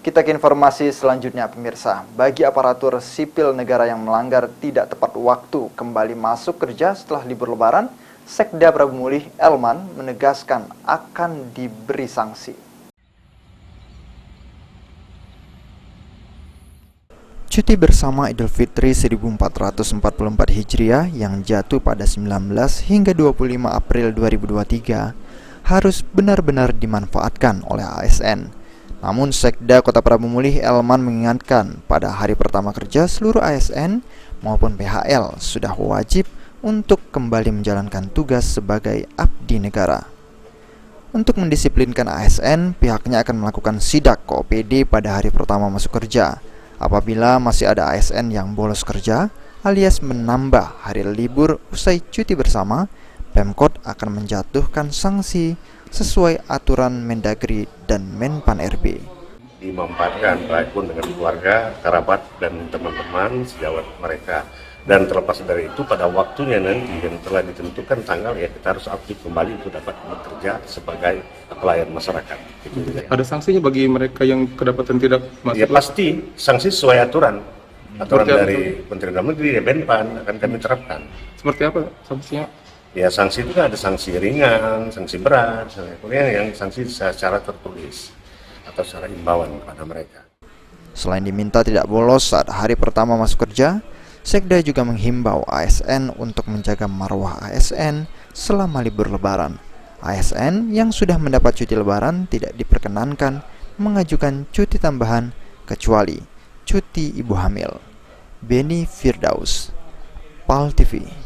Kita ke informasi selanjutnya pemirsa. Bagi aparatur sipil negara yang melanggar tidak tepat waktu kembali masuk kerja setelah libur lebaran, Sekda Prabu Mulih Elman menegaskan akan diberi sanksi. Cuti bersama Idul Fitri 1444 Hijriah yang jatuh pada 19 hingga 25 April 2023 harus benar-benar dimanfaatkan oleh ASN. Namun Sekda Kota Prabu Mulih Elman mengingatkan pada hari pertama kerja seluruh ASN maupun PHL sudah wajib untuk kembali menjalankan tugas sebagai abdi negara. Untuk mendisiplinkan ASN, pihaknya akan melakukan sidak ke OPD pada hari pertama masuk kerja. Apabila masih ada ASN yang bolos kerja alias menambah hari libur usai cuti bersama, Pemkot akan menjatuhkan sanksi sesuai aturan Mendagri dan Menpan RB. Dimanfaatkan baik pun dengan keluarga, kerabat, dan teman-teman sejawat mereka. Dan terlepas dari itu, pada waktunya nanti yang telah ditentukan tanggal, ya kita harus aktif kembali untuk dapat bekerja sebagai pelayan masyarakat. Ada sanksinya bagi mereka yang kedapatan tidak masuk? Ya pasti, sanksi sesuai aturan dari Menteri Dalam Negeri, Menpan akan kami terapkan. Seperti apa sanksinya? Ya sanksi itu kan ada sanksi ringan, sanksi berat, kemudian yang sanksi secara tertulis atau secara imbauan kepada mereka. Selain diminta tidak bolos saat hari pertama masuk kerja, Sekda juga menghimbau ASN untuk menjaga marwah ASN selama libur lebaran. ASN yang sudah mendapat cuti lebaran tidak diperkenankan mengajukan cuti tambahan kecuali cuti ibu hamil. Beni Firdaus, PAL TV.